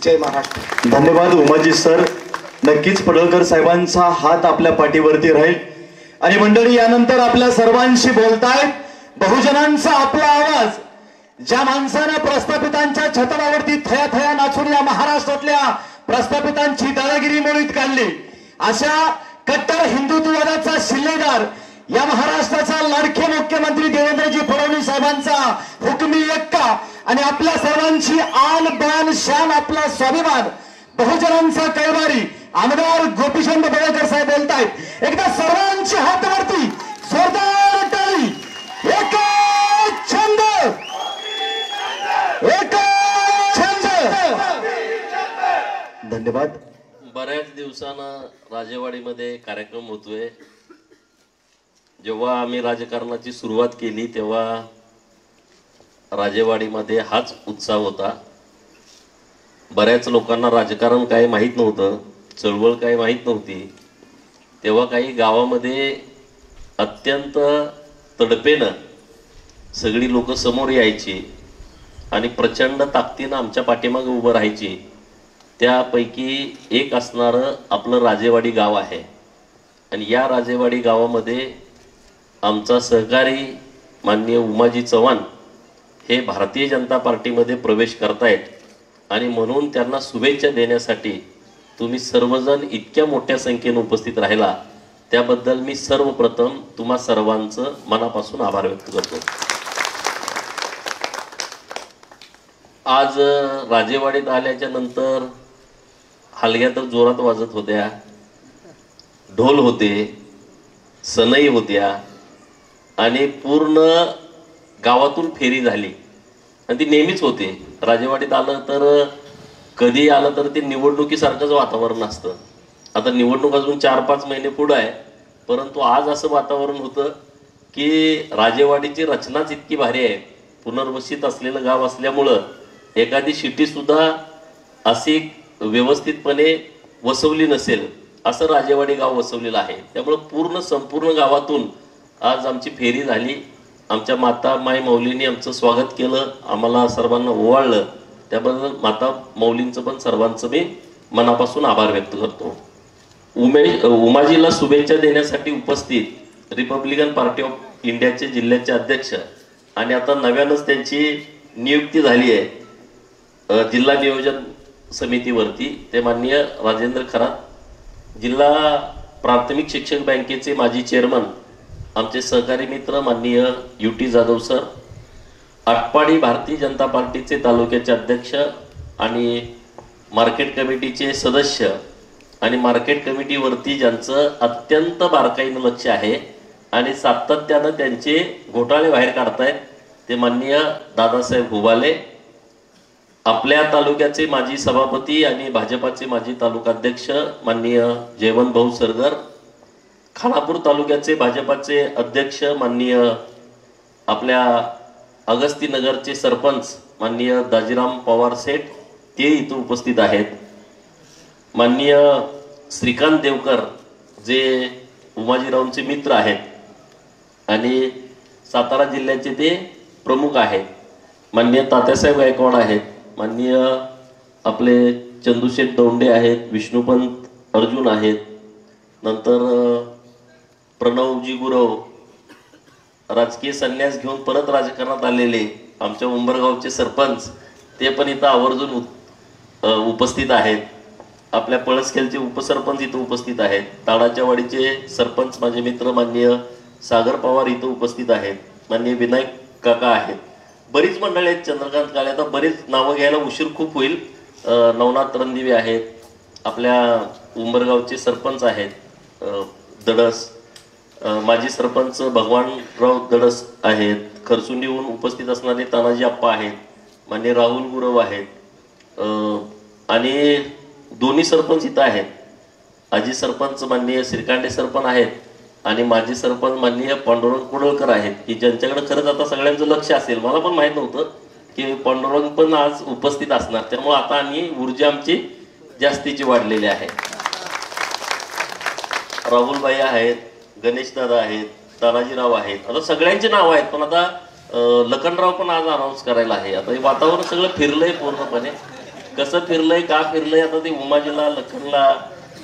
जय महाराष्ट्र. धन्यवाद उमाजी सर. नक्कीच पडळकर साहेबांचा हात आपल्या पाठीवरती राहील. आणि मंडळी, यानंतर आपल्या सर्वांशी बोलतायत बहुजनांचा आपला आवाज. ज्या माणसानं प्रस्थापितांच्या छतरावरती थया थया नाचून या महाराष्ट्रातल्या प्रस्थापितांची दादागिरी मोडीत काढली, अशा कट्टर हिंदुत्ववादाचा शिल्लेदार या महाराष्ट्राचा लाडके मुख्यमंत्री देवेंद्रजी फडणवीस साहेबांचा हुकमी एक्का आणि आपल्या सर्वांची आन बान शान आपला स्वाभिमान बहुजनांचा कैवारी आमदार गोपीचंद पडळकर साहेब बोलतायत. एकदा सर्वांची हात वरती, जोरदार टाळी. एक छंद, एक छंद. धन्यवाद. बऱ्याच दिवसानं राजेवाडीमध्ये कार्यक्रम होतोय. जेव्हा आम्ही राजकारणाची सुरुवात केली तेव्हा राजेवाडीमध्ये हाच उत्साह होता. बऱ्याच लोकांना राजकारण काय माहीत नव्हतं, चळवळ काय माहीत नव्हती. तेव्हा काही गावामध्ये अत्यंत तडपेनं सगळी लोक समोर यायची आणि प्रचंड ताकदीनं आमच्या पाठीमागे उभं राहायची. त्यापैकी एक असणारं आपलं राजेवाडी गाव आहे. आणि या राजेवाडी गावामध्ये आमचा सहकारी माननीय उमाजी चव्हाण हे भारतीय जनता पार्टीमध्ये प्रवेश करतायत. आणि म्हणून त्यांना शुभेच्छा देण्यासाठी तुम्ही सर्वजण इतक्या मोठ्या संख्येने उपस्थित राहिला, त्याबद्दल मी सर्वप्रथम तुम्हा सर्वांचं मनापासून आभार व्यक्त करतो. आज राजेवाडीत आल्याच्या नंतर हलग्या तर जोरात वाजत होत्या, ढोल होते, सनई होत्या आणि पूर्ण गावातून फेरी झाली. आणि ती नेहमीच होते. राजेवाडीत आलं तर कधी आलं तर ते निवडणुकीसारखंच वातावरण असतं. आता निवडणूक अजून 4-5 महिने पुढं आहे, परंतु आज असं वातावरण होतं की राजेवाडीची रचनाच इतकी भारी आहे. पुनर्वसित असलेलं गाव असल्यामुळं एखादी शिटीसुद्धा अशी व्यवस्थितपणे वसवली नसेल असं राजेवाडी गाव वसवलेलं आहे. त्यामुळं संपूर्ण गावातून आज आमची फेरी झाली. आमच्या माता माई माऊलींनी आमचं स्वागत केलं, आम्हाला सर्वांना ओवाळलं. त्याबद्दल माता माऊलींचं पण सर्वांचं मी मनापासून आभार व्यक्त करतो. उमाजीला शुभेच्छा देण्यासाठी उपस्थित रिपब्लिकन पार्टी ऑफ इंडियाचे जिल्ह्याचे अध्यक्ष आणि आता नव्यानंच त्यांची नियुक्ती झाली आहे जिल्हा नियोजन समितीवरती, ते माननीय राजेंद्र खरात. जिल्हा प्राथमिक शिक्षक बँकेचे माजी चेअरमन आमचे सहकारी मित्र माननीय UT जाधव सर. आटपाडी भारतीय जनता पार्टीचे तालुक्याचे अध्यक्ष आणि मार्केट कमिटीचे सदस्य आणि मार्केट कमिटीवरती ज्यांचं अत्यंत बारकाईनं लक्ष आहे आणि सातत्यानं त्यांचे घोटाळे बाहेर काढतायत ते माननीय दादासाहेब हुबाले. आपल्या तालुक्याचे माजी सभापती आणि भाजपाचे माजी तालुकाध्यक्ष माननीय जयवंत भाऊ सरगर. खानापूर तालुक्याचे भाजपाचे अध्यक्ष माननीय आपल्या अगस्तीनगरचे सरपंच माननीय दाजीराम पवार सेठ, ते इथं उपस्थित आहेत. माननीय श्रीकांत देवकर जे उमाजीरावांचे मित्र आहेत आणि सातारा जिल्ह्याचे ते प्रमुख आहेत. माननीय तात्यासाहेब गायकवाड आहेत. माननीय आपले चंदूशेठ दौंडे आहेत. विष्णुपंत अर्जुन आहेत. नंतर प्रणवजी गुरव राजकीय संन्यास घेऊन परत राजकारणात आलेले आमच्या उंबरगावचे सरपंच, ते पण इथं आवर्जून उपस्थित आहेत. आपल्या पळसखेलचे उपसरपंच इथं उपस्थित आहेत. ताडाच्या वाडीचे सरपंच माझे मित्र माननीय सागर पवार इथं उपस्थित आहेत. माननीय विनायक काका आहेत. बरीच मंडळी आहेत. चंद्रकांत काळे. आता बरेच नावं घ्यायला उशीर खूप होईल. नवनाथ रणदिवे आहेत. आपल्या उंबरगावचे सरपंच आहेत दडस. माजी सरपंच भगवानराव दडस आहेत. खरसुंडीहून उपस्थित असणारे तानाजी आप्पा आहेत. माननीय राहुल गुरव आहेत आणि दोन्ही सरपंच इथं आहेत. आजी सरपंच माननीय श्रीकांडे सरपंच आहेत आणि माजी सरपंच माननीय पांडुरंग कुडळकर आहेत की ज्यांच्याकडे खरंच आता सगळ्यांचं लक्ष असेल. मला पण माहीत नव्हतं की पांडुरंग पण आज उपस्थित असणार, त्यामुळे आता आणि ऊर्जा आमची जास्तीची वाढलेली आहे. राहुलबाई आहेत, गणेशदादा आहेत, तानाजीराव आहेत. आता सगळ्यांची नावं आहेत, पण आता लखनराव पण आज अनाऊन्स करायला आहे. आता हे वातावरण सगळं फिरलंय पूर्णपणे. कसं फिरलंय का फिरलंय आता ते उमाजीला लखनला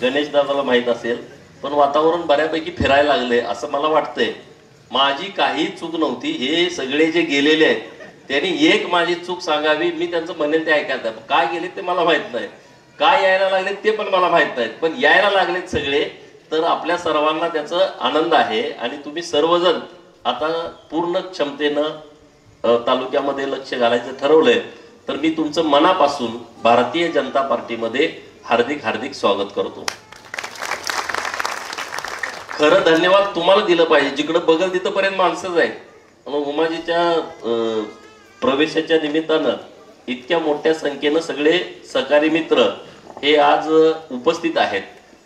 गणेश दादाला माहित असेल, पण वातावरण बऱ्यापैकी फिरायला लागले असं मला वाटतंय. माझी काही चूक नव्हती. हे सगळे जे गेलेले आहेत त्यांनी एक माझी चूक सांगावी, मी त्यांचं म्हणेल ते ऐकायचं. काय गेले ते मला माहित नाही, काय यायला लागले ते पण मला माहित नाही, पण यायला लागलेत सगळे. तर आपल्या सर्वांना त्याचा आनंद आहे आणि तुम्ही सर्वजण आता पूर्ण क्षमतेनं तालुक्यामध्ये लक्ष घालायचं ठरवलंय. तर मी तुमचं मनापासून भारतीय जनता पार्टीमध्ये हार्दिक हार्दिक स्वागत करतो. खरं धन्यवाद तुम्हाला दिलं पाहिजे. जिकडं बघल तिथपर्यंत माणसंच आहेत. उमाजीच्या प्रवेशाच्या निमित्तानं इतक्या मोठ्या संख्येनं सगळे सहकारी मित्र हे आज उपस्थित आहेत.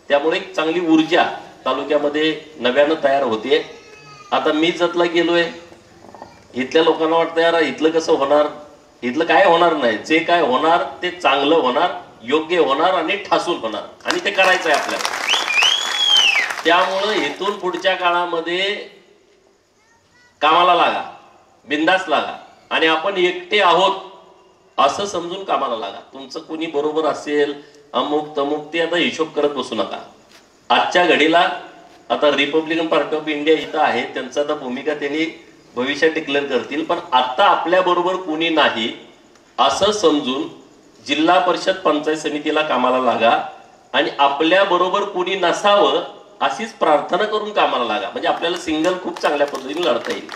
त्यामुळे एक चांगली ऊर्जा तालुक्यामध्ये नव्यानं तयार होते. आता मी जतला गेलोय, इथल्या लोकांना वाटतं यार इथलं कसं होणार, इथलं काय होणार नाही. जे काय होणार ते चांगलं होणार, योग्य होणार आणि ठासून होणार आणि ते करायचं आहे आपल्याला. त्यामुळं इथून पुढच्या काळामध्ये कामाला लागा, बिंदास लागा आणि आपण एकटे आहोत असं समजून कामाला लागा. तुमचं कुणी बरोबर असेल अमुक तमुक ते आता हिशोब करत बसू नका. आजच्या घडीला आता रिपब्लिकन पार्टी ऑफ इंडिया इथं आहे, त्यांचं आता भूमिका त्यांनी भविष्यात डिक्लेअर करतील, पण आता आपल्या बरोबर कुणी नाही असं समजून जिल्हा परिषद पंचायत समितीला कामाला लागा आणि आपल्या बरोबर कुणी नसावं अशीच प्रार्थना करून कामाला लागा. म्हणजे आपल्याला सिंगल खूप चांगल्या पद्धतीने लढता येईल.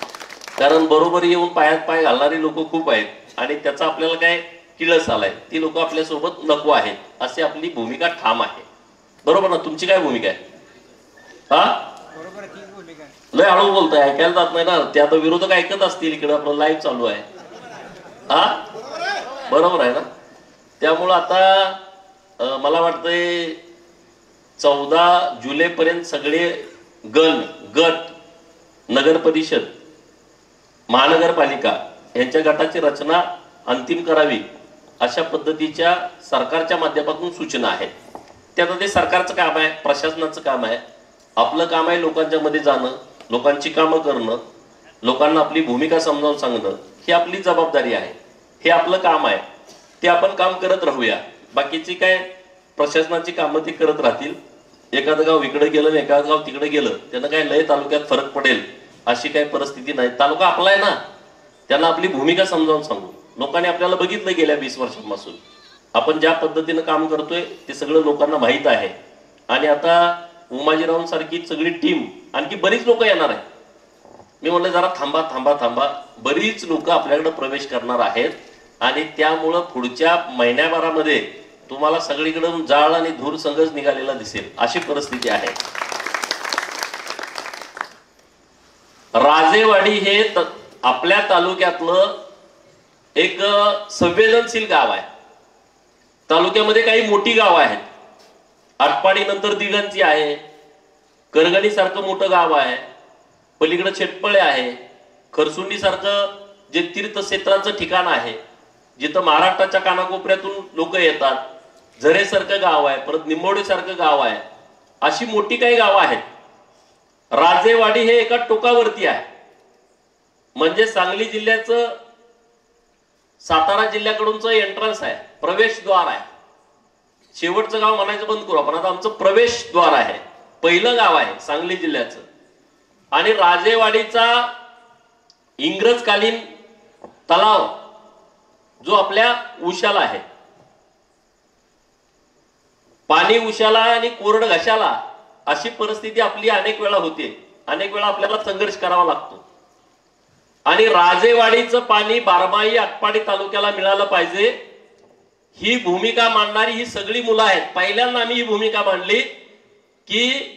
कारण बरोबर येऊन पायात पाय घालणारी लोक खूप आहेत आणि त्याचा आपल्याला काय किळस आलाय. ती लोक आपल्यासोबत नको आहेत अशी आपली भूमिका ठाम आहे. बरोबर ना? तुमची काय भूमिका आहे? हा लय हळू बोलताय, ऐकायला जात नाही ना. ते आता विरोधक ऐकत असतील, इकडे आपलं लाईव्ह चालू आहे. हा बरोबर आहे ना? त्यामुळं आता मला वाटतंय 14 जुलैपर्यंत सगळे गट, नगर परिषद, महानगरपालिका यांच्या गटाची रचना अंतिम करावी अशा पद्धतीच्या सरकारच्या माध्यमातून सूचना आहेत. ते आता ते सरकारचं काम आहे, प्रशासनाचं काम आहे. आपलं काम आहे लोकांच्या मध्ये जाणं, लोकांची कामं करणं, लोकांना आपली भूमिका समजावून सांगणं, ही आपली जबाबदारी आहे. हे आपलं काम आहे, ते आपण काम करत राहूया. बाकीची काय प्रशासनाची कामं ती करत राहतील. एखादं गाव इकडे गेलं एखादं गाव तिकडे गेलं त्यानं काय लय तालुक्यात फरक पडेल अशी काही परिस्थिती नाही. तालुका आपला आहे ना, त्यांना आपली भूमिका समजावून सांगू. लोकांनी आपल्याला बघितलं गेल्या 20 वर्षांपासून आपण ज्या पद्धतीनं काम करतोय ते सगळं लोकांना माहीत आहे. आणि आता उमाजीराव सारखी सगळी टीम, आणखी बरीच लोक येणार आहेत. मी म्हणलं जरा थांबा थांबा थांबा, बरीच लोक आपल्याकडे प्रवेश करणार आहेत आणि त्यामुळं पुढच्या महिन्याभरामध्ये तुम्हाला सगळीकडून जाळ आणि धूर संघच निघालेला दिसेल अशी परिस्थिती आहे. राजेवाडी हे आपल्या तालुक्यातलं एक संवेदनशील गाव आहे. तालुक्यामध्ये काही मोठी गावं आहेत. आटपाडी नंतर दिगंची आहे, करगणी सारखं मोठं गाव आहे, पलीकडे शेटपळे आहे, खरसुंडी सारखं जे तीर्थक्षेत्राचं ठिकाण आहे जिथं महाराष्ट्राच्या कानाकोपऱ्यातून लोक येतात, झरेसारखं गाव आहे, परत निंबोडी सारखं गाव आहे. अशी मोठी काही गावं आहेत. राजेवाडी हे एका टोकावरती आहे. म्हणजे सांगली जिल्ह्याचं सातारा जिल्ह्याकडूनचं एंट्रन्स आहे, प्रवेशद्वार आहे. शेवटचं गाव म्हणायचं बंद करू आपण, आता आमचं प्रवेशद्वार आहे, पहिलं गाव आहे सांगली जिल्ह्याचं. आणि राजेवाडीचा इंग्रजकालीन तलाव जो आपल्या उशाला आहे, पाणी उशाला आणि कोरड घशाला अशी परिस्थिती आपली अनेक वेळा होते. अनेक वेळा आपल्याला संघर्ष करावा लागतो. आणि राजेवाडीचं पाणी बारमाही आटपाडी तालुक्याला मिळालं पाहिजे ही भूमिका मांडणारी ही सगळी मुलं आहेत. पहिल्यांदा आम्ही ही भूमिका मांडली की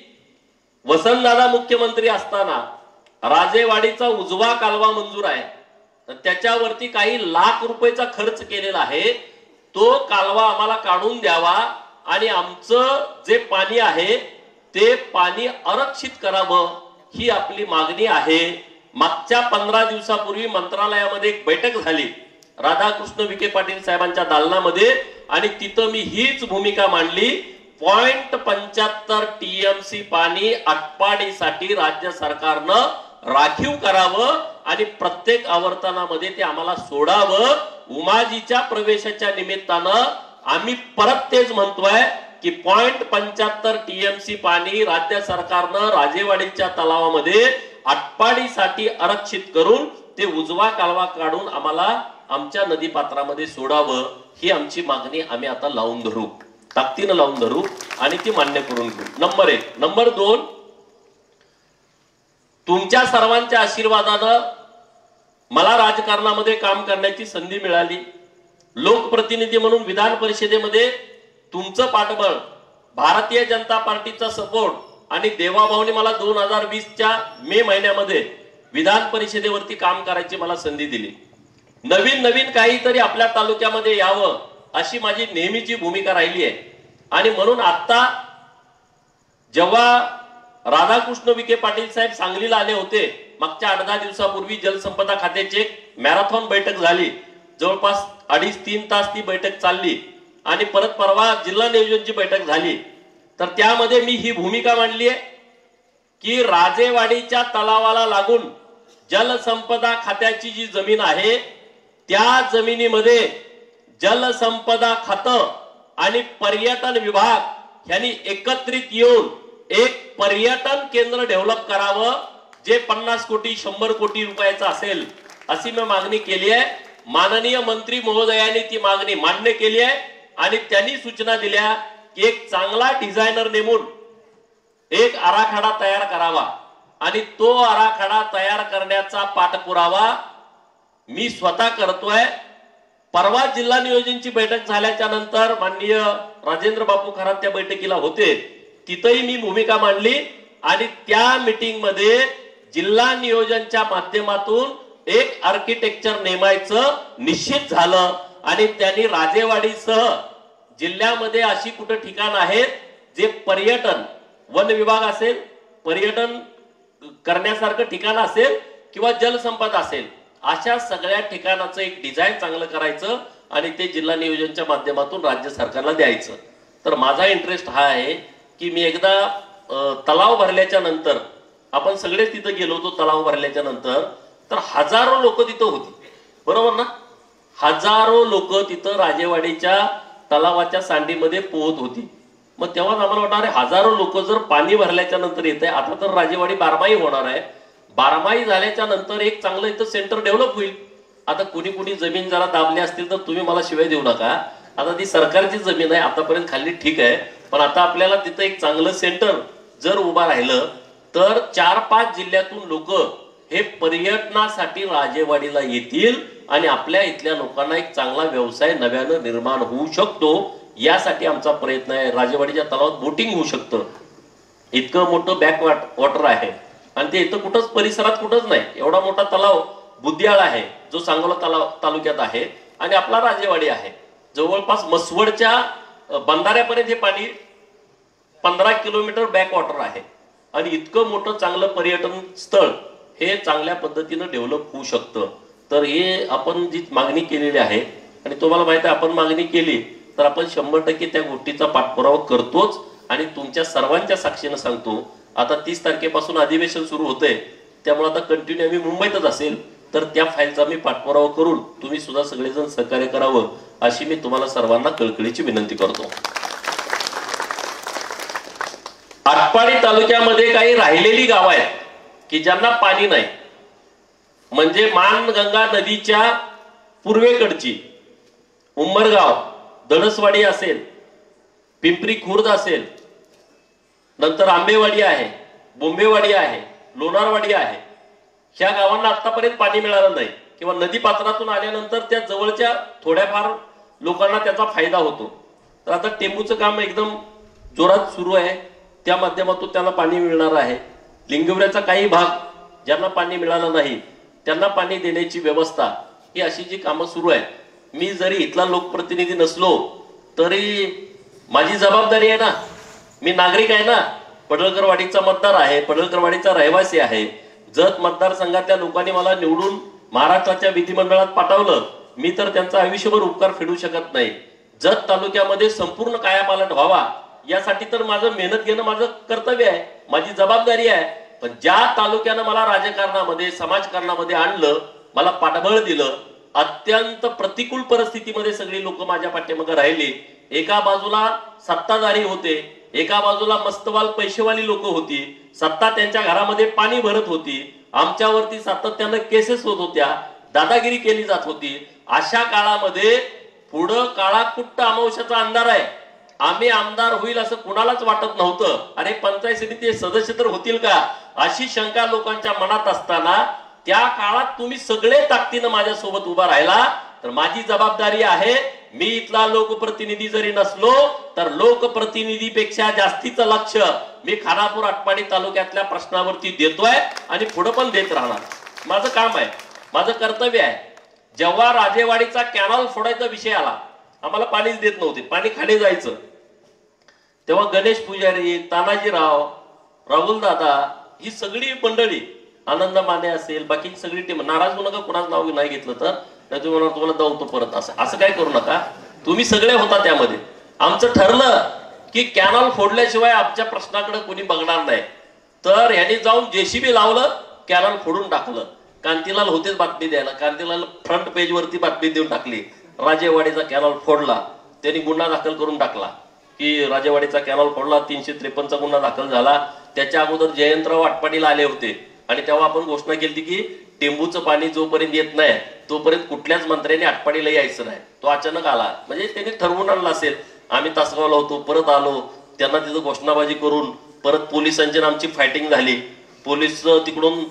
वसंतदादा मुख्यमंत्री असताना राजेवाडीचा उजवा कालवा मंजूर आहे, त्याच्यावरती काही लाख रुपयाचा खर्च केलेला आहे. तो कालवा आम्हाला काढून द्यावा आणि आमचं जे पाणी आहे ते पाणी आरक्षित करावं ही आपली मागणी आहे. मागच्या 15 दिवसापूर्वी मंत्रालयामध्ये एक बैठक झाली राधाकृष्ण विखे पाटील साहेबांच्या दालनामध्ये आणि तिथं मी हीच भूमिका मांडली. 0.75 TMC पाणी आटपाडीसाठी राज्य सरकारनं राखीव करावं आणि प्रत्येक आवर्तनामध्ये ते आम्हाला सोडावं. उमाजीच्या प्रवेशाच्या निमित्तानं आम्ही परत तेच म्हणतोय की 0.75 TMC पाणी राज्य सरकारनं राजेवाडीच्या तलावामध्ये आटपाडीसाठी आरक्षित करून ते उजवा कालवा काढून आम्हाला आमच्या नदीपात्रामध्ये सोडावं, ही आमची मागणी आम्ही आता लावून धरू, ताकदीनं लावून धरू आणि ती मान्य करून घेऊ. नंबर 1. नंबर 2, तुमच्या सर्वांच्या आशीर्वादानं मला राजकारणामध्ये काम करण्याची संधी मिळाली. लोकप्रतिनिधी म्हणून विधान परिषदेमध्ये तुमचं पाठबळ, भारतीय जनता पार्टीचा सपोर्ट आणि देवाभाऊने मला 2020च्या मे महिन्यामध्ये विधान परिषदेवरती काम करायची मला संधी दिली. नवीन काहीतरी आपल्या तालुक्यामध्ये यावं अशी माझी नेहमीची भूमिका राहिली आहे. आणि म्हणून आता जेव्हा राधाकृष्ण विखे पाटील साहेब सांगलीला आले होते, मागच्या 8-10 दिवसापूर्वी जलसंपदा खात्याची एक मॅरेथॉन बैठक झाली. जवळपास 2.5-3 तास ती बैठक चालली आणि परत परवा जिल्हा नियोजनची बैठक झाली. तर त्यामध्ये मी ही भूमिका मांडली आहे की राजेवाडीच्या तलावाला लागून जलसंपदा खात्याची जी जमीन आहे त्या जमिनीमध्ये जलसंपदा खातं आणि पर्यटन विभाग यांनी एकत्रित येऊन एक पर्यटन केंद्र डेव्हलप करावं, जे 50 कोटी 100 कोटी रुपयाचं असेल अशी मी मागणी केली आहे. माननीय मंत्री महोदयांनी ती मागणी मान्य केली आहे आणि त्यांनी सूचना दिल्या की एक चांगला डिझायनर नेमून एक आराखडा तयार करावा आणि तो आराखडा तयार करण्याचा पाठपुरावा मी स्वतः करतोय. परवा जिल्हा नियोजनची बैठक झाल्याच्या नंतर माननीय राजेंद्र बापू खरात त्या बैठकीला होते, तिथेही मी भूमिका मांडली आणि त्या मीटिंग मध्ये जिल्हा नियोजनच्या माध्यमातून एक आर्किटेक्चर नेमायचं निश्चित झालं आणि त्यांनी राजेवाडीसह जिल्ह्यामध्ये अशी कुठे ठिकाण आहेत जे पर्यटन, वन विभाग असेल, पर्यटन करण्यासारखं ठिकाण असेल किंवा जलसंपदा असेल, अशा सगळ्या ठिकाणाचं एक डिझाईन चांगलं करायचं आणि ते जिल्हा नियोजनच्या माध्यमातून राज्य सरकारला द्यायचं. तर माझा इंटरेस्ट हा आहे की मी एकदा तलाव भरल्याच्या नंतर, आपण सगळेच तिथं गेलो होतो तलाव भरल्याच्या नंतर, तर हजारो लोक तिथं होती, बरोबर ना? हजारो लोक तिथं राजेवाडीच्या तलावाच्या सांडीमध्ये पोहत होती. मग तेव्हा आम्हाला वाटणार आहे हजारो लोक जर पाणी भरल्याच्या नंतर येत आहे, आता तर राजेवाडी बारमाही होणार आहे, बारमाही झाल्याच्या नंतर एक चांगलं इथं सेंटर डेव्हलप होईल. आता कुणी जमीन जरा दाबली असतील तर तुम्ही मला शिवाय देऊ नका. आता ती सरकारची जमीन आहे, आतापर्यंत खाल्ली ठीक आहे, पण आता आपल्याला तिथं एक चांगलं सेंटर जर उभा राहिलं तर 4-5 जिल्ह्यातून लोक हे पर्यटनासाठी राजेवाडीला येतील आणि आपल्या इथल्या लोकांना एक चांगला व्यवसाय नव्यानं निर्माण होऊ शकतो. यासाठी आमचा प्रयत्न आहे. राजेवाडीच्या तलावात बोटिंग होऊ शकतं, इतकं मोठं बॅक वॉटर आहे आणि ते इथं कुठंच परिसरात कुठंच नाही. एवढा मोठा तलाव बुद्याळ आहे जो सांगोला तालुक्यात आहे आणि आपला राजेवाडी आहे. जवळपास मसवडच्या बंधाऱ्यापर्यंत हे पाणी 15 किलोमीटर बॅक वॉटर आहे आणि इतकं मोठं चांगलं पर्यटन स्थळ हे चांगल्या पद्धतीनं डेव्हलप होऊ शकतं. तर हे आपण जी मागणी केलेली आहे आणि तुम्हाला माहिती आहे, आपण मागणी केली तर आपण 100% त्या गोष्टीचा पाठपुरावा करतोच आणि तुमच्या सर्वांच्या साक्षीनं सांगतो. आता 30 तारखेपासून अधिवेशन सुरू होतंय, त्यामुळे आता कंटिन्यू आम्ही मुंबईतच असेल, तर त्या फाईलचा मी पाठपुरावा करून तुम्ही सुद्धा सगळेजण सहकार्य करावं अशी मी तुम्हाला सर्वांना कळकळीची विनंती करतो. आटपाडी तालुक्यामध्ये काही राहिलेली गाव आहेत की ज्यांना पाणी नाही, म्हणजे मानगंगा नदीच्या पूर्वेकडची उंबरगाव, दडसवाडी असेल, पिंपरी खुर्द असेल, नंतर आंबेवाडी आहे, बोंबेवाडी आहे, लोणारवाडी आहे, ह्या गावांना आतापर्यंत पाणी मिळालं नाही किंवा नदी पात्रातून आल्यानंतर त्या जवळच्या थोड्याफार लोकांना त्याचा फायदा होतो. तर आता टेंबूचं काम एकदम जोरात सुरू आहे, त्या माध्यमातून त्यांना पाणी मिळणार आहे. लिंगवड्याचा काही भाग ज्यांना पाणी मिळालं नाही त्यांना पाणी देण्याची व्यवस्था, ही अशी जी कामं सुरू आहे. मी जरी इथला लोकप्रतिनिधी नसलो तरी माझी जबाबदारी आहे ना, मी नागरिक आहे ना, पडळकरवाडीचा मतदार आहे, पडळकरवाडीचा रहिवासी आहे. जत मतदारसंघातल्या लोकांनी मला निवडून महाराष्ट्राच्या विधिमंडळात पाठवलं, मी तर त्यांचा आयुष्यभर उपकार फेडू शकत नाही. जत तालुक्यामध्ये संपूर्ण कायापालट व्हावा यासाठी तर माझं मेहनत घेणं माझं कर्तव्य आहे, माझी जबाबदारी आहे. पण ज्या तालुक्यानं मला राजकारणामध्ये, समाजकारणामध्ये आणलं, मला पाठबळ दिलं, अत्यंत प्रतिकूल परिस्थितीमध्ये सगळी लोक माझ्या पाठीमागे राहिली. एका बाजूला सत्ताधारी होते, एका बाजूला मस्तवाल पैसेवाली लोक होती, सत्ता त्यांच्या घरामध्ये पाणी भरत होती, आमच्यावरती सातत्यानं केसेस होत होत्या, दादागिरी केली जात होती. अशा काळामध्ये पुढं काळा कुट्ट अमावस्याचा अंधार आहे, आम्ही आमदार होईल असं कुणालाच वाटत नव्हतं. अरे पंचायत समिती सदस्य तर होतील का अशी शंका लोकांच्या मनात असताना त्या काळात तुम्ही सगळे ताकदीनं माझ्यासोबत उभा राहिला. तर माझी जबाबदारी आहे, मी इथला लोकप्रतिनिधी जरी नसलो तर लोकप्रतिनिधीपेक्षा जास्तीचं लक्ष मी खानापूर आटपाडी तालुक्यातल्या प्रश्नावरती देतोय आणि पुढे पण देत राहणार. माझं काम आहे, माझं कर्तव्य आहे. जेव्हा राजेवाडीचा कॅनॉल फोडायचा विषय आला, आम्हाला पाणीच देत नव्हते, पाणी खाली जायचं, तेव्हा गणेश पुजारी, तानाजीराव, राहुल दादा, ही सगळी मंडळी, आनंद माने असेल, बाकी सगळी टीम, नाराज होऊ नका, कुणाच नाव नाही घेतलं तर तुम्हाला धावतो परत, असं काय करू नका. तुम्ही सगळे होता त्यामध्ये. आमचं ठरलं की कॅनॉल फोडल्याशिवाय आमच्या प्रश्नाकडे कोणी बघणार नाही. तर यांनी जाऊन जेसीबी लावलं, कॅनॉल फोडून टाकलं. कांतीलाल होतेच बातमी द्यायला, कांतीलाल फ्रंट पेज वरती बातमी देऊन टाकली, राजेवाडीचा कॅनॉल फोडला. त्यांनी गुन्हा दाखल करून टाकला की राजेवाडीचा कॅनॉल फोडला, 353 गुन्हा दाखल झाला. त्याच्या अगोदर जयंतराव आटपाडीला आले होते आणि तेव्हा आपण घोषणा केली की टेंबूचं पाणी जोपर्यंत येत नाही तोपर्यंत कुठल्याच मंत्र्यांनी आटपाडीला यायचं नाही. तो अचानक आला, म्हणजे त्यांनी ठरवून आणला असेल. आम्ही तासगावला होतो, परत आलो, त्यांना तिथं घोषणाबाजी करून परत पोलिसांची आमची फायटिंग झाली. पोलीस तिकडून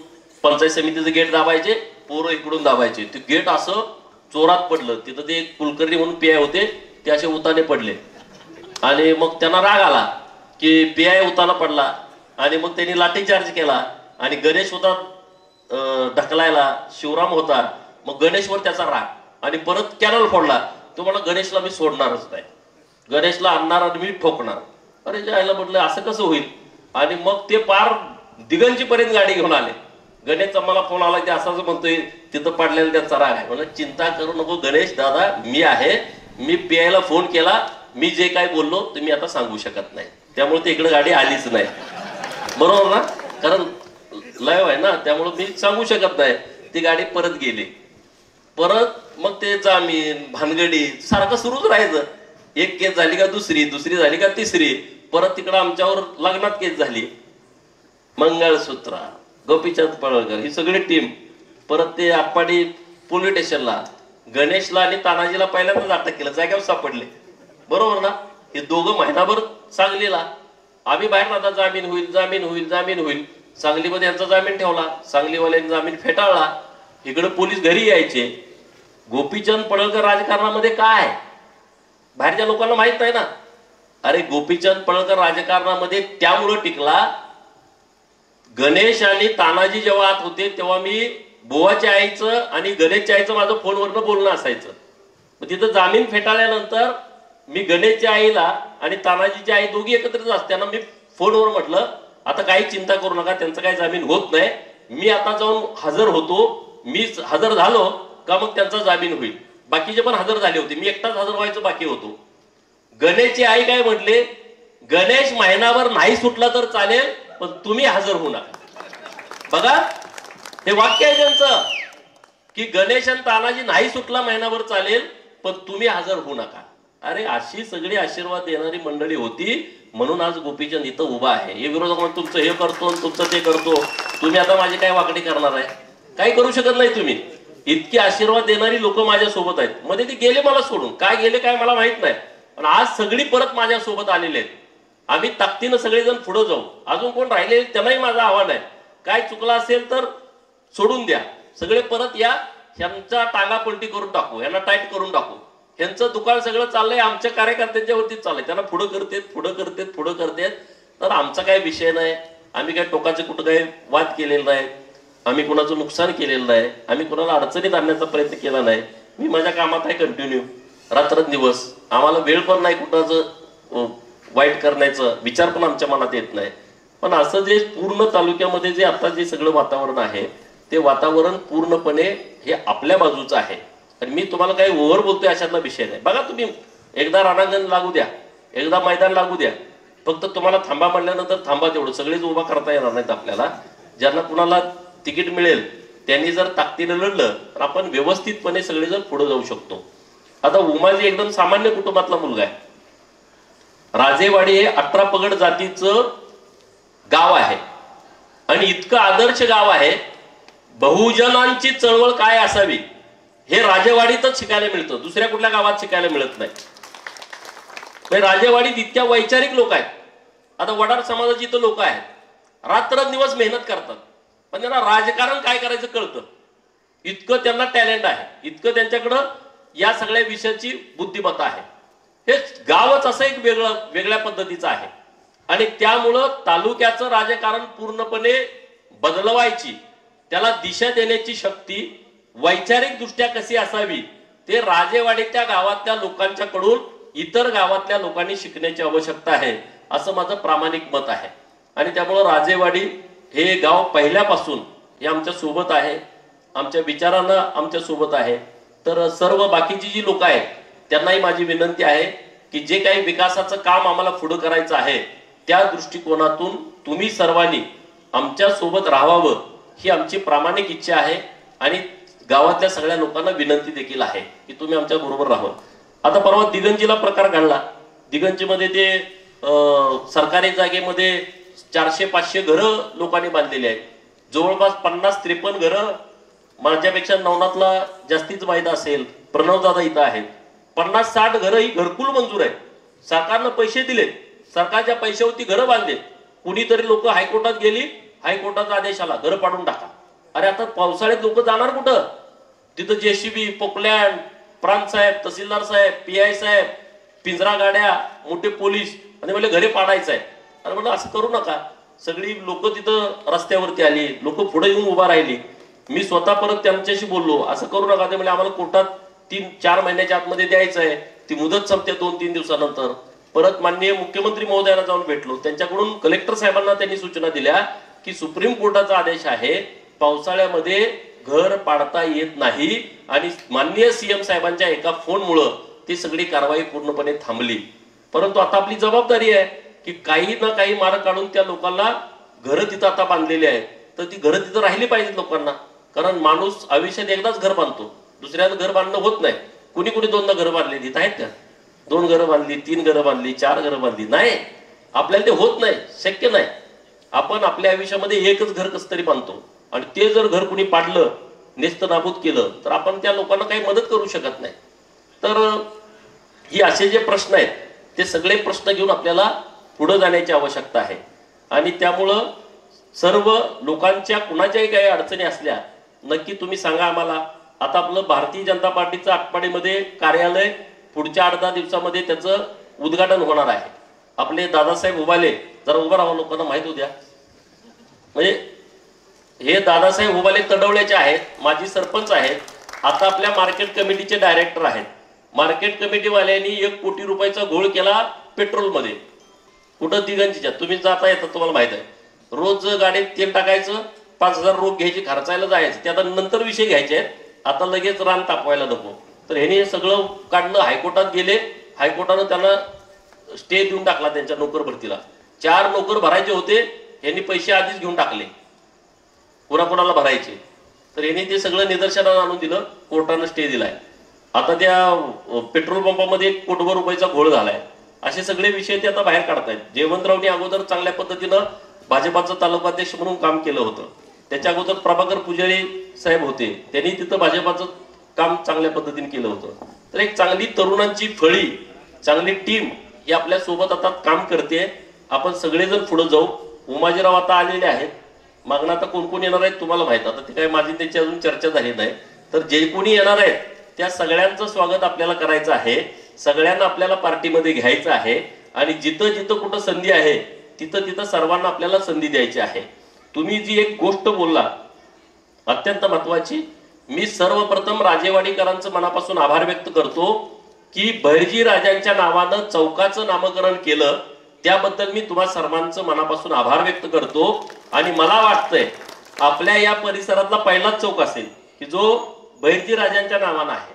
पंचायत समितीचं गेट दाबायचे, पोरं इकडून दाबायचे. ते गेट असं चोरात पडलं. तिथं ते कुलकर्णी म्हणून पीआय होते, ते असे उताने पडले आणि मग त्यांना राग आला की पीआय उताना पडला आणि मग त्यांनी लाठीचार्ज केला आणि गणेश होता ढकलायला, शिवराम होता, मग गणेशवर त्याचा राग आणि परत कॅनल फोडला. तो म्हणा गणेशला मी सोडणारच नाही, गणेशला आणणार आणि मी ठोकणार. अरे जायला म्हटलं असं कसं होईल. आणि मग ते पार दिगंजी पर्यंत गाडी घेऊन आले. गणेशचा मला फोन आला की असं म्हणतोय तिथं पडलेला त्यांचा राग आहे. म्हणलं चिंता करू नको गणेश दादा, मी आहे, मी पीआयला फोन केला, मी जे काय बोललो तुम्ही आता सांगू शकत नाही. त्यामुळे ते इकडे गाडी आलीच नाही, बरोबर ना, कारण लाईव्ह आहे ना, त्यामुळे मी सांगू शकत नाही. ती गाडी परत गेली. परत मग ते जामीन भानगडी सारखं सुरूच राहायचं. एक केस झाली का दुसरी, दुसरी झाली का तिसरी, परत तिकडं आमच्यावर लग्नात केस झाली, मंगळसूत्र, गोपीचंद पडळकर, ही सगळी टीम. परत ते आटपाडी पोलीस स्टेशनला गणेशला आणि तानाजीला पहिल्यांदाच अटक केलं, जाग्यावर सापडले, बरोबर ना. हे दोघं महिनाभर सांगलीला, आम्ही बाहेर आता जामीन होईल जामीन होईल जामीन होईल. सांगलीमध्ये यांचा जामीन ठेवला, सांगलीवाल्यांनी जामीन फेटाळला. इकडे पोलीस घरी यायचे. गोपीचंद पडळकर राजकारणामध्ये काय बाहेरच्या लोकांना माहित नाही ना. अरे गोपीचंद पडळकर राजकारणामध्ये त्यामुळं टिकला, गणेश आणि तानाजी जेव्हा आत होते तेव्हा मी बुवाच्या आईचं आणि गणेशच्या आईचं माझं फोनवरनं बोलणं असायचं. मग तिथं जामीन फेटाळल्यानंतर मी गणेशच्या आईला आणि तानाजीची आई दोघी एकत्रच असताना मी फोनवर म्हटलं आता काही चिंता करू नका, त्यांचं काही जामीन होत नाही, मी आता जाऊन हजर होतो, मी हजर झालो का मग त्यांचा जामीन होईल. बाकीचे पण हजर झाले होते, मी एकटाच हजर व्हायचं बाकी होतो. गणेशची आई काय म्हटले, गणेश महिनाभर नाही सुटला तर चालेल पण तुम्ही हजर होऊ नका. बघा हे वाक्य आहे त्यांचं की गणेश आणि तानाजी नाही सुटला महिनाभर चालेल पण तुम्ही हजर होऊ नका. अरे अशी सगळी आशीर्वाद देणारी मंडळी होती म्हणून आज गोपीचंद इथं उभा आहे. हे विरोधक म्हणून तुमचं हे करतो तुमचं ते करतो, तुम्ही आता माझी काय वाकडी करणार आहे, काही करू शकत नाही तुम्ही. इतके आशीर्वाद देणारी लोक माझ्या सोबत आहेत. मध्ये ते गेले मला सोडून, काय गेले काय मला माहित नाही, पण आज सगळी परत माझ्या सोबत आलेले आहेत. आम्ही ताकदीनं सगळेजण पुढे जाऊ. अजून कोण राहिले त्यांनाही माझं आव्हान आहे, काय चुकलं असेल तर सोडून द्या, सगळे परत या, ह्यांचा टांगा पलटी करून टाकू, यांना टाईट करून टाकू. ह्यांचं दुकान सगळं चाललंय आमच्या कार्यकर्त्यांच्या वरतीच चाललंय, त्यांना पुढं करतेत पुढं करतेत पुढं करतेत. तर आमचा काही विषय नाही, आम्ही काय टोकाचे कुठं काही वाद केलेला नाही, आम्ही कुणाचं नुकसान केलेलं नाही, आम्ही कुणाला अडचणीत आणण्याचा प्रयत्न केला नाही. मी माझ्या कामात आहे कंटिन्यू रात्रंदिवस, आम्हाला वेळ पण नाही कुणाचं वाईट करण्याचं विचार पण आमच्या मनात येत नाही. पण असं जे पूर्ण तालुक्यामध्ये जे आता जे सगळं वातावरण आहे ते वातावरण पूर्णपणे हे आपल्या बाजूचं आहे. आणि मी तुम्हाला काही ओव्हर बोलतोय अशातला विषय नाही. बघा तुम्ही एकदा रणांगण लागू द्या, एकदा मैदान लागू द्या, फक्त तुम्हाला थांबा म्हणल्यानंतर थांबा, तेवढं सगळेच उभा करता येणार नाहीत आपल्याला. ज्यांना कुणाला तिकीट मिळेल त्यांनी जर ताकदीने लढलं तर आपण व्यवस्थितपणे सगळेजण पुढे जाऊ शकतो. आता उमाजी एकदम सामान्य कुटुंबातला मुलगा आहे. राजेवाडी हे 18 पगड जातीचं गाव आहे आणि इतकं आदर्श गाव आहे. बहुजनांची चळवळ काय असावी हे राजेवाडीतच शिकायला मिळतं, दुसऱ्या कुठल्या गावात शिकायला मिळत नाही. राजेवाडीत इतक्या वैचारिक लोक आहेत. आता वडार समाजाची तर लोक आहेत, रात्रंदिवस मेहनत करतात, पण त्यांना राजकारण काय करायचं कळतं. इतकं त्यांना टॅलेंट आहे, इतकं त्यांच्याकडं या सगळ्या विषयाची बुद्धिमत्ता आहे. हे गावच असं एक वेगळ्या पद्धतीचं आहे आणि त्यामुळं तालुक्याचं राजकारण पूर्णपणे बदलवायची, त्याला दिशा देण्याची शक्ती वैचारिक दृष्ट्या कशी असावी ते राजेवाडीच्या गावातल्या लोकांच्याकडून इतर गावातल्या लोकांनी शिकण्याची आवश्यकता आहे, असं माझं प्रामाणिक मत आहे. आणि त्यामुळं राजेवाडी हे गाव पहिल्यापासून हे आमच्या सोबत आहे, आमच्या विचारानं आमच्या सोबत आहे. तर सर्व बाकीची जी लोक आहेत त्यांनाही माझी विनंती आहे की जे काही विकासाचं काम आम्हाला पुढे करायचं आहे त्या दृष्टिकोनातून तुम्ही सर्वांनी आमच्या सोबत राहावं ही आमची प्रामाणिक इच्छा आहे आणि गावातल्या सगळ्या लोकांना विनंती देखील आहे की तुम्ही आमच्या बरोबर राहावं. आता परवा दिगंजीला प्रकार घडला. दिगंजीमध्ये ते सरकारी जागेमध्ये 400-500 घरं लोकांनी बांधलेली आहेत. जवळपास 50-53 घरं, माझ्यापेक्षा नवनाथला जास्तीच माहीत असेल, प्रणवदादा इथं आहेत. 50-60 घरं ही घरकुल मंजूर आहेत. सरकारनं पैसे दिले, सरकारच्या पैशावरती घरं बांधले. कुणीतरी लोक हायकोर्टात गेली, हायकोर्टाचा आदेश आला घरं पाडून टाका. अरे आता पावसाळ्यात लोक जाणार कुठं? तिथं जेसीबी, पोकलँड, प्रांत साहेब, तहसीलदार साहेब, PI साहेब, पिंजरा गाड्या, मोठे पोलीस आणि म्हणजे घरे पाडायचं आहे. आणि म्हणलं असं करू नका. सगळी लोक तिथं रस्त्यावरती आली, लोक पुढे येऊन उभा राहिली. मी स्वतः परत त्यांच्याशी बोललो, असं करू नका. ते म्हणजे आम्हाला कोर्टात 3-4 महिन्याच्या आतमध्ये द्यायचं आहे, ती मुदत संपते 2-3 दिवसानंतर. परत माननीय मुख्यमंत्री महोदयांना जाऊन भेटलो, त्यांच्याकडून कलेक्टर साहेबांना त्यांनी सूचना दिल्या की सुप्रीम कोर्टाचा आदेश आहे, पावसाळ्यामध्ये घर पाडता येत नाही आणि माननीय CM साहेबांच्या एका फोनमुळं ती सगळी कारवाई पूर्णपणे थांबली. परंतु आता आपली जबाबदारी आहे की काही ना काही मार्ग काढून त्या लोकांना घरं तिथं आता बांधलेली आहेत, तर ती घरं तिथं राहिली पाहिजेत लोकांना. कारण माणूस आयुष्यात एकदाच घर बांधतो, दुसऱ्यानं घर बांधणं होत नाही. कुणी 2दा घरं बांधली तिथं आहेत का? 2 घरं बांधली, 3 घरं बांधली, 4 घरं बांधली, नाही. आपल्याला ते होत नाही, शक्य नाही. आपण आपल्या आयुष्यामध्ये एकच घर कसं तरी बांधतो आणि ते जर घर कुणी पाडलं, नेस्त नाबूद केलं तर आपण त्या लोकांना काही मदत करू शकत नाही. तर ही असे जे प्रश्न आहेत ते सगळे प्रश्न घेऊन आपल्याला पुढे जाण्याची आवश्यकता आहे. आणि त्यामुळं सर्व लोकांच्या कुणाच्याही काही अडचणी असल्या नक्की तुम्ही सांगा आम्हाला. आता आपलं भारतीय जनता पार्टीचं आटपाडीमध्ये कार्यालय पुढच्या 8-10 दिवसामध्ये त्याचं उद्घाटन होणार आहे. आपले दादासाहेब उबाले, जरा उभं राहा, लोकांना माहित होत्या. म्हणजे हे दादासाहेब उबाले तडवल्याचे आहेत, माजी सरपंच आहेत, आता आपल्या मार्केट कमिटीचे डायरेक्टर आहेत. मार्केट कमिटीवाल्यांनी 1 कोटी रुपयाचा घोळ केला पेट्रोलमध्ये. कुठं? दिगंजीच्या. तुम्ही जाता येतात, तुम्हाला माहित आहे. रोज गाडीत तेल टाकायचं, 5000 रोख घ्यायची, खर्चायला जायचं. ते आता नंतर विषय घ्यायचे आहेत, आता लगेच रान तापवायला नको. तर ह्याने हे सगळं काढलं, हायकोर्टात गेले. हायकोर्टानं त्यांना स्टे देऊन टाकला त्यांच्या नोकर भरतीला. 4 नोकर भरायचे होते, ह्यांनी पैसे आधीच घेऊन टाकले, कोणाकोणाला भरायचे. तर यांनी ते सगळं निदर्शनाला आणून दिलं, कोर्टानं स्टे दिलाय. आता त्या पेट्रोल पंपामध्ये 1 कोटी रुपयाचा घोळ झालाय. असे सगळे विषय ते आता बाहेर काढतायत. जयवंतरावनी अगोदर चांगल्या पद्धतीनं भाजपाचं तालुकाध्यक्ष म्हणून काम केलं होतं. त्याच्या अगोदर प्रभाकर पुजारी साहेब होते, त्यांनी तिथं भाजपाचं काम चांगल्या पद्धतीने केलं होतं. तर एक चांगली तरुणांची फळी, चांगली टीम ही आपल्या सोबत आता काम करते. आपण सगळेजण पुढे जाऊ. उमाजीराव आता आलेले आहेत, मागणं आता कोण कोण येणार आहेत तुम्हाला माहित. आता ते काय माझी त्याची अजून चर्चा झाली नाही. तर जे कोणी येणार आहेत त्या सगळ्यांचं स्वागत आपल्याला करायचं आहे, सगळ्यांना आपल्याला पार्टीमध्ये घ्यायचं आहे आणि जिथं जिथं कुठं संधी आहे तिथं तिथं सर्वांना आपल्याला संधी द्यायची आहे. तुम्ही जी एक गोष्ट बोलला अत्यंत महत्वाची, मी सर्वप्रथम राजेवाडीकरांचं मनापासून आभार व्यक्त करतो की बहिर्जी राजांच्या नावानं चौकाचं नामकरण केलं, त्याबद्दल मी तुम्हा सर्वांचं मनापासून आभार व्यक्त करतो. आणि मला वाटतंय आपल्या या परिसरातला पहिलाच चौक असेल की जो बहिर्जी राजांच्या नावानं आहे.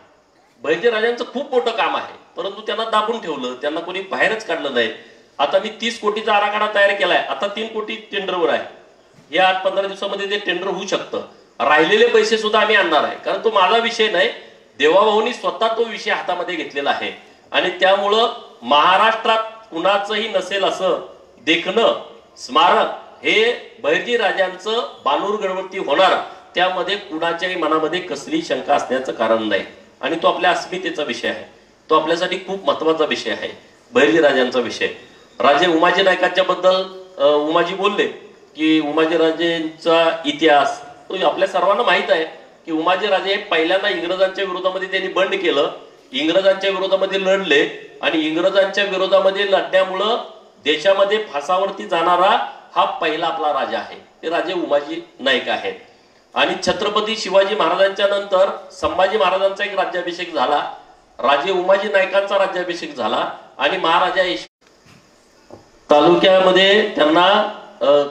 बहिर्जी राजांचं खूप मोठं काम आहे, परंतु त्यांना दाबून ठेवलं, त्यांना कोणी बाहेरच काढलं नाही. आता मी 30 कोटीचा आराखडा तयार केलाय, आता 3 कोटी टेंडरवर आहे. या 8-15 दिवसामध्ये ते टेंडर होऊ शकतं. राहिलेले पैसे सुद्धा आम्ही आणणार आहे, कारण तो माझा विषय नाही, देवाभाऊनी स्वतः तो विषय हातामध्ये घेतलेला आहे. आणि त्यामुळं महाराष्ट्रात कुणाचंही नसेल असं देखणं स्मारक हे बहिर्जी राजांचं बाणूरगडवरती होणार, त्यामध्ये कुणाच्याही मनामध्ये कसली शंका असण्याचं कारण नाही. आणि तो आपल्या अस्मितेचा विषय आहे, तो आपल्यासाठी खूप महत्वाचा विषय आहे, बहिर्जी राजांचा विषय. राजे उमाजी नायकांच्या बद्दल उमाजी बोलले की उमाजी राजेंचा इतिहास तो आपल्या सर्वांना माहित आहे की उमाजी राजे पहिल्यांदा इंग्रजांच्या विरोधामध्ये त्यांनी बंड केलं, इंग्रजांच्या विरोधामध्ये लढले आणि इंग्रजांच्या विरोधामध्ये लढण्यामुळं देशामध्ये फासावरती जाणारा हा पहिला आपला राजा आहे, ते राजे उमाजी नाईक आहेत. आणि छत्रपती शिवाजी महाराजांच्या नंतर संभाजी महाराजांचा एक राज्याभिषेक झाला, राजे उमाजी नाईकांचा राज्याभिषेक झाला आणि महाराजा तालुक्यामध्ये त्यांना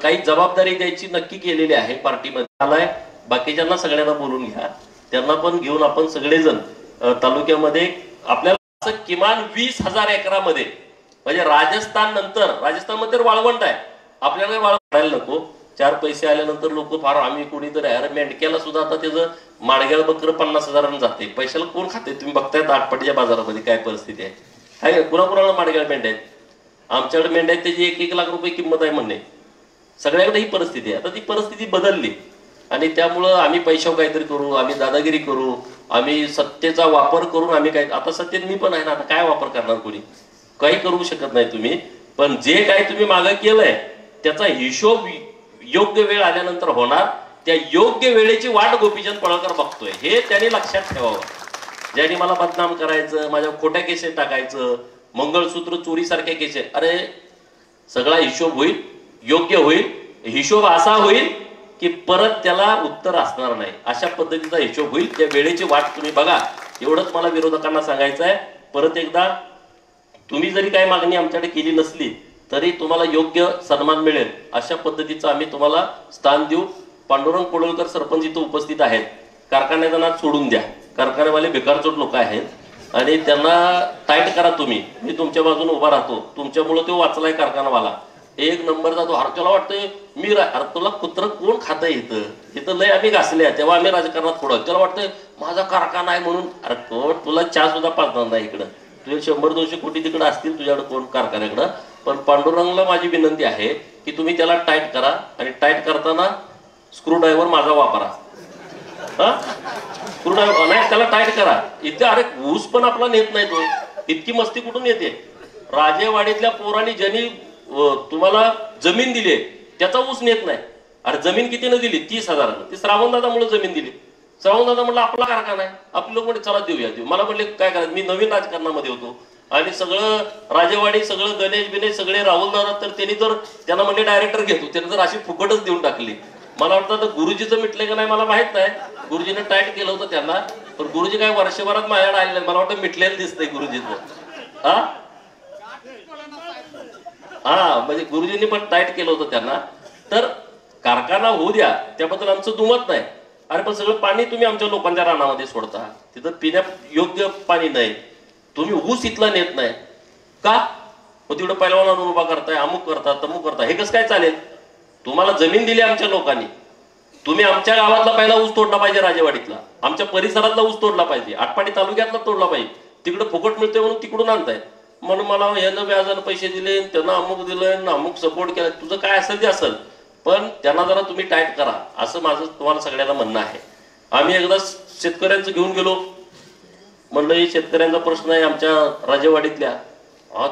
काही जबाबदारी द्यायची नक्की केलेली आहे पार्टीमध्ये. आलाय बाकीच्यांना सगळ्यांना बोलून घ्या, त्यांना पण घेऊन आपण सगळेजण तालुक्यामध्ये आपल्याला किमान 20,000 एकरामध्ये, म्हणजे राजस्थान नंतर, राजस्थानमध्ये वाळवंट आहे, आपल्याला वाळवायला नको. 4 पैसे आल्यानंतर लोक फार आम्ही कोणीतरी अरे मेंढक्याला सुद्धा आता त्याचं माडग्याला बकर 50,000 जाते, पैशाला कोण खाते? तुम्ही बघताय आटपाटीच्या बाजारामध्ये काय परिस्थिती आहे. कुणाकुणाला माडग्याला मेंढ्या आहेत, आमच्याकडे मेंढ्या आहेत त्याची 1-1 लाख रुपये किंमत आहे म्हणणे. सगळ्याकडे ही परिस्थिती आहे. आता ती परिस्थिती बदलली आणि त्यामुळं आम्ही पैशावर काहीतरी करू, आम्ही दादागिरी करू, आम्ही सत्तेचा वापर करून आम्ही काय, आता सत्तेत मी पण आहे ना, आता काय वापर करणार? कोणी काही करू शकत नाही तुम्ही. पण जे काय तुम्ही मागं केलंय त्याचा हिशोब योग्य वेळ आल्यानंतर होणार. त्या योग्य वेळेची वाट गोपीचंद पळकर बघतोय, हे त्यांनी लक्षात ठेवावं. ज्यांनी मला बदनाम करायचं, माझ्या खोट्या केसेस टाकायचं, मंगळसूत्र चोरीसारख्या केसेस, अरे सगळा हिशोब होईल, योग्य होईल. हिशोब असा होईल की परत त्याला उत्तर असणार नाही, अशा पद्धतीचा हिशोब होईल. त्या वेळेची वाट तुम्ही बघा, एवढंच मला विरोधकांना सांगायचं आहे. परत एकदा तुम्ही जरी काही मागणी आमच्याकडे केली नसली तरी तुम्हाला योग्य सन्मान मिळेल अशा पद्धतीचं आम्ही तुम्हाला स्थान देऊ. पांडुरंग कोडोलकर सरपंच इथं उपस्थित आहेत. कारखान्याचा सोडून द्या, कारखान्यावाले बेकारचोट लोक आहेत आणि त्यांना टाईट करा तुम्ही. मी तुमच्या बाजूने उभा राहतो, तुमच्यामुळे तो वाचलाय कारखानावाला, 1 नंबर जातो. त्याला वाटतंय मी तुला कुत्र कोण खातं इथं लय आम्ही घासल्या तेव्हा आम्ही राजकारणात पुढं. त्याला वाटतंय माझा कारखाना आहे म्हणून, अरे कोण तुला चहा सुद्धा पाजणार नाही इकडं, तुझे 100-200 कोटी तिकडे असतील तुझ्याकडे कोण कारखान्याकडं. पण पांडुरंगला माझी विनंती आहे की तुम्ही त्याला टाईट करा आणि टाईट करताना स्क्रूड्रायव्हर माझा वापरा. स्क्रूड्रायव्हर नाही, त्याला टाईट करा. इथे अरे ऊस पण आपला नेत नाही तो, इतकी मस्ती कुठून येते? राजेवाडीतल्या पोरांनी ज्यांनी तुम्हाला जमीन दिली त्याचा ऊस नेत नाही. अरे जमीन कितीनं दिली? 30,000. ती श्रावणदादामुळे जमीन दिली. श्रावणदादा म्हणलं आपला कारखाना आहे, आपले लोक म्हणजे चला देऊया देऊ. मला म्हणले काय करायचं, मी नवीन राजकारणामध्ये होतो आणि सगळं राजेवाडी सगळं गणेश सगळे राहुल दादा, तर त्यांना म्हणले डायरेक्टर घेतो, त्यांनी जर अशी फुकटच देऊन टाकली. मला वाटतं तर गुरुजीचं मिटले का नाही मला माहित नाही, गुरुजीने टाईट केलं होतं त्यांना, पण गुरुजी काय वर्षभरात माझ्याकडे आले नाही. मला वाटतं मिटलेलं दिसतंय गुरुजीचं. हा म्हणजे गुरुजींनी पण टाईट केलं होतं त्यांना. तर कारखाना होऊ द्या, त्याबद्दल आमचं दुमत नाही. अरे पण सगळं पाणी तुम्ही आमच्या लोकांच्या रानामध्ये सोडता, तिथं पिण्या योग्य पाणी नाही, तुम्ही ऊस इथला नेत नाही का? मग तिकडं पैलवान आणून उभा करताय, अमुक करता तमुक करता, हे कसं काय चालेल? तुम्हाला जमीन दिली आमच्या लोकांनी, तुम्ही आमच्या गावातला पहिला ऊस तोडला पाहिजे, राजेवाडीतला आमच्या परिसरातला ऊस तोडला पाहिजे, आटपाडी तालुक्यातला तोडला पाहिजे. तिकडे फुकट मिळतोय म्हणून तिकडून आणताय, म्हणून मला यानं व्याजानं पैसे दिले, त्यांना अमुक दिलं, अमुक सपोर्ट केला. तुझं काय असेल ते असेल, पण त्यांना जरा तुम्ही टाईट करा, असं माझं तुम्हाला सगळ्यांना म्हणणं आहे. आम्ही एकदा शेतकऱ्यांचं घेऊन गेलो, म्हणलं हे शेतकऱ्यांचा प्रश्न आहे आमच्या राजेवाडीतल्या.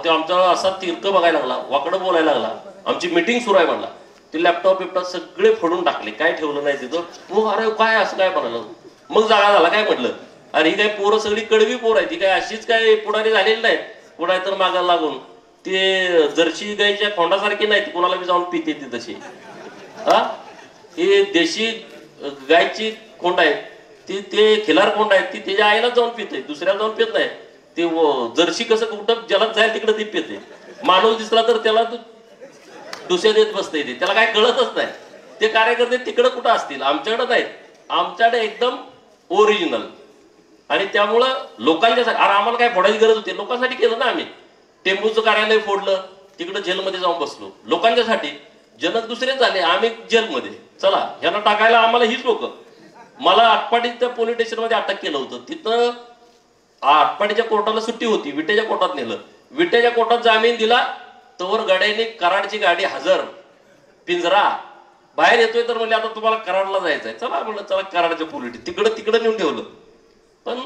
ते आमचा असा तिरक बघायला लागला, वाकडं बोलायला लागला. आमची मिटिंग सुरू आहे म्हणला, ते लॅपटॉप सगळे फोडून टाकले, काय ठेवलं नाही तिथं. मग अरे काय असं काय म्हणालं, मग जागा झाला. काय म्हटलं, अरे ही काय पोरं सगळी कडवी पोर आहे, ती काय अशीच काय पुढारी झालेली नाही, पुढे तर मागायला लागून ते जर्सी गायच्या खोंडासारखी नाही, कोणाला बी जाऊन पिते ती तशी. ही देशी गायची खोंड आहे ती, ते खिलार खोंड आहे ती त्याच्या आईला जाऊन पिते, दुसऱ्याला जाऊन पित नाही. ते जर्सी कसं कुठं जलात जाईल तिकडे ती पिते. माणूस दिसला तर त्याला दुसऱ्या देत बसते, त्याला काय कळतच नाही. ते कार्यकर्ते तिकडे कुठं असतील, आमच्याकडे नाहीत, आमच्याकडे एकदम ओरिजिनल. आणि त्यामुळं लोकांच्यासाठी, अरे आम्हाला काय फोडायची गरज होती, लोकांसाठी केलं ना आम्ही. टेंबूचं कार्यालय फोडलं, तिकडे जेलमध्ये जाऊन बसलो लोकांच्यासाठी. जनक दुसरे झाले, आम्ही जेलमध्ये. चला ह्यांना टाकायला आम्हाला हीच लोक, मला आटपाडीच्या पोलीस स्टेशनमध्ये अटक केलं होतं. तिथं आटपाडीच्या कोर्टाला सुट्टी होती, विटेच्या कोर्टात नेलं. विटेच्या कोर्टात जामीन दिला तोवर गड्याने कराडची गाडी हजर, पिंजरा बाहेर येतोय तर म्हणजे आता तुम्हाला कराडला जायचंय, चला म्हणलं चला कराडच्या पोलीस तिकडं नेऊन ठेवलं. पण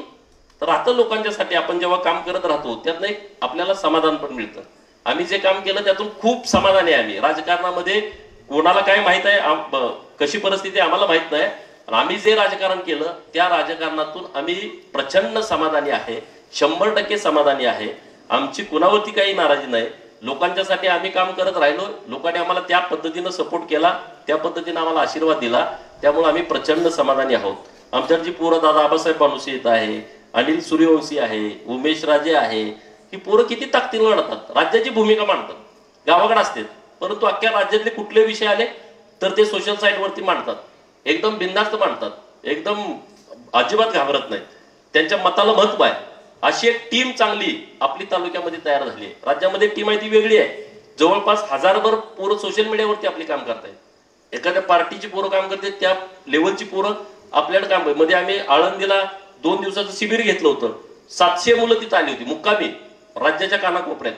राहतं लोकांच्यासाठी. आपण जेव्हा काम करत राहतो त्यातनं एक आपल्याला समाधान पण मिळतं. आम्ही जे काम केलं त्यातून खूप समाधानी आहे. आम्ही राजकारणामध्ये कोणाला काय माहित आहे, कशी परिस्थिती आम्हाला माहित नाही, आम्ही जे राजकारण केलं त्या राजकारणातून आम्ही प्रचंड समाधानी आहे, 100% समाधानी आहे. आमची कुणावरती काही नाराजी नाही. लोकांच्यासाठी आम्ही काम करत राहिलो, लोकांनी आम्हाला त्या पद्धतीनं सपोर्ट केला, त्या पद्धतीनं आम्हाला आशीर्वाद दिला, त्यामुळे आम्ही प्रचंड समाधानी आहोत. आमच्यात जी पोरं दादा आबासाहेब बानुसे येत आहे, अनिल सूर्यवंशी आहे, उमेश राजे आहे, ही पोरं किती ताकदीनं लढतात, राज्याची भूमिका मांडतात, गावाकडे असतात, परंतु अख्ख्या राज्यातले कुठले विषय आले तर ते सोशल साईटवरती मांडतात, एकदम बिनधास्त मांडतात, एकदम अजिबात घाबरत नाहीत, त्यांच्या मताला महत्व आहे. अशी एक टीम चांगली आपली तालुक्यामध्ये तयार झाली आहे. राज्यामध्ये टीम आहे ती वेगळी आहे. जवळपास 1000भर पोरं सोशल मीडियावरती आपली काम करतायत. एखाद्या पार्टीची पोरं काम करते त्या लेवलची पोरं आपल्याकडे काम करते. मध्ये आम्ही आळंदीला 2 दिवसाचं शिबिर घेतलं होतं. 700 मुलं तिथं आली होती मुक्कामी, राज्याच्या कानाकोपऱ्यात.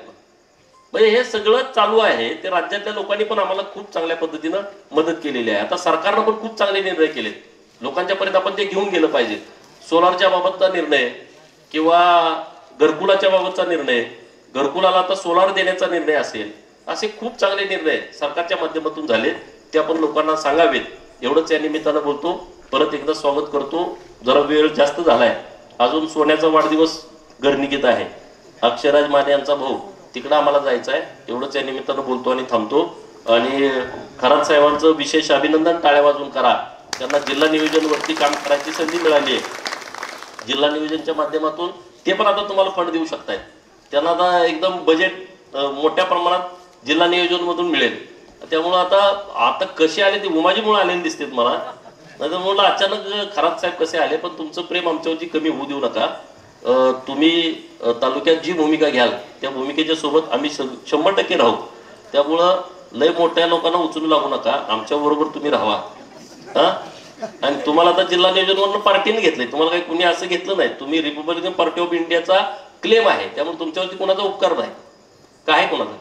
म्हणजे हे सगळं चालू आहे. ते राज्यातल्या लोकांनी पण आम्हाला खूप चांगल्या पद्धतीनं मदत केलेली आहे. आता सरकारनं पण खूप चांगले निर्णय केलेत. लोकांच्या पर्यंत आपण ते घेऊन गेलं पाहिजे. सोलारच्या बाबतचा निर्णय किंवा घरकुलाच्या बाबतचा निर्णय, घरकुलाला आता सोलार देण्याचा निर्णय असेल, असे खूप चांगले निर्णय सरकारच्या माध्यमातून झाले. ते आपण लोकांना सांगावेत एवढंच या निमित्तानं बोलतो. परत एकदा स्वागत करतो. जरा वेळ जास्त झालाय. अजून सोन्याचा वाढदिवस घरनिकेत आहे, अक्षयराज माने यांचा भाऊ, तिकडं आम्हाला जायचं आहे. एवढंच या निमित्तानं बोलतो आणि थांबतो. आणि खरात साहेबांचं विशेष अभिनंदन, टाळ्या वाजवून करा. त्यांना जिल्हा नियोजनवरती काम करायची संधी मिळाली आहे. जिल्हा नियोजनच्या माध्यमातून ते पण आता तुम्हाला फंड देऊ शकतायत. त्यांना आता एकदम बजेट मोठ्या प्रमाणात जिल्हा नियोजन मधून मिळेल. त्यामुळं आता कसे आले ते उमाजीमुळे आलेले दिसतात मला. नाही तर म्हणलं अचानक खरात साहेब कसे आले. पण तुमचं प्रेम आमच्यावरती कमी होऊ देऊ नका. तुम्ही तालुक्यात जी भूमिका घ्याल त्या भूमिकेच्या सोबत आम्ही 100% राहू. त्यामुळं लय मोठ्या लोकांना उचलू लागू नका, आमच्या बरोबर तुम्ही राहा. हा, आणि तुम्हाला आता जिल्हा नियोजनवरून पार्टीने घेतलंय, तुम्हाला काही कुणी असं घेतलं नाही. तुम्ही रिपब्लिकन पार्टी ऑफ इंडियाचा क्लेम आहे, त्यामुळे तुमच्यावरती कोणाचा उपकार नाही, काय कोणाचा.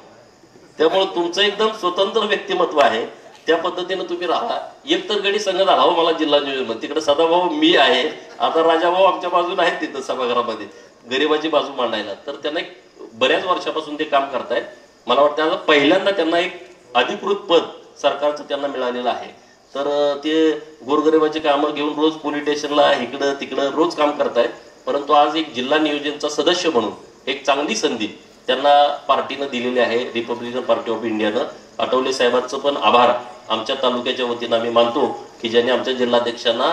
त्यामुळे तुमचं एकदम स्वतंत्र व्यक्तिमत्व आहे, त्या पद्धतीने तुम्ही राहा. एक तर गडी संघ झाला हो मला जिल्हा नियोजन. तिकडे सदाभाऊ मी आहे, आता राजाभाऊ आमच्या बाजूला आहेत तिथं सभागृहामध्ये गरिबाची बाजू मांडायला. तर त्यांना एक बऱ्याच वर्षापासून ते काम करतायत. मला वाटतं आता पहिल्यांदा त्यांना एक अधिकृत पद सरकारचं त्यांना मिळालेलं आहे. तर ते गोरगरिबाची कामं घेऊन रोज पोलीस स्टेशनला इकडं तिकडं रोज काम करतायत. परंतु आज एक जिल्हा नियोजनचा सदस्य म्हणून एक चांगली संधी त्यांना पार्टीनं दिलेली आहे, रिपब्लिकन पार्टी ऑफ इंडियानं. आठवले साहेबांचं पण आभार आमच्या तालुक्याच्या वतीनं आम्ही मानतो की ज्यांनी आमच्या जिल्हाध्यक्षांना,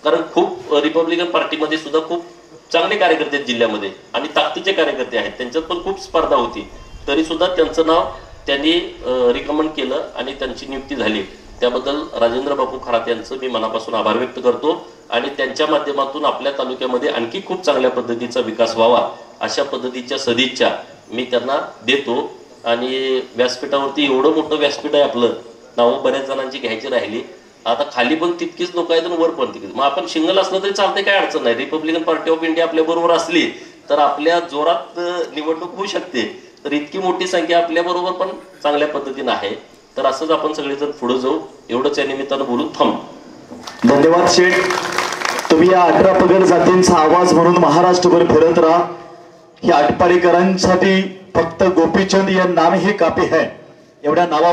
कारण खूप रिपब्लिकन पार्टीमध्ये सुद्धा खूप चांगले कार्यकर्ते आहेत जिल्ह्यामध्ये आणि ताकदीचे कार्यकर्ते आहेत, त्यांच्यात पण खूप स्पर्धा होती, तरी सुद्धा त्यांचं नाव त्यांनी रिकमेंड केलं आणि त्यांची नियुक्ती झाली. त्याबद्दल राजेंद्र बापू खरात यांचं मी मनापासून आभार व्यक्त करतो. आणि त्यांच्या माध्यमातून आपल्या तालुक्यामध्ये आणखी खूप चांगल्या पद्धतीचा विकास व्हावा अशा पद्धतीच्या सदिच्छा मी त्यांना देतो. आणि व्यासपीठावरती एवढं मोठं व्यासपीठ आहे आपलं, नावं बऱ्याच जणांची घ्यायची राहिली. आता खाली पण तितकीच लोक आहेत आणि वर पण तितकीच. मग आपण सिंगल असलं तरी चालतंय, काय अडचण नाही. रिपब्लिकन पार्टी ऑफ इंडिया आपल्या बरोबर असली तर आपल्या जोरात निवडणूक होऊ शकते. तर इतकी मोठी संख्या आपल्या बरोबर पण चांगल्या पद्धतीनं आहे. तर असंच आपण सगळेजण पुढे जाऊ, एवढंच या निमित्तानं बोलून थांबतो. धन्यवाद शेठ. तुम्ही या 18 पगड जातींचा आवाज म्हणून महाराष्ट्रभर फिरत राहा. ही आटपाडीकरांसाठी फक्त गोपीचंद या नाम ही काफी है. एवढ्या नावा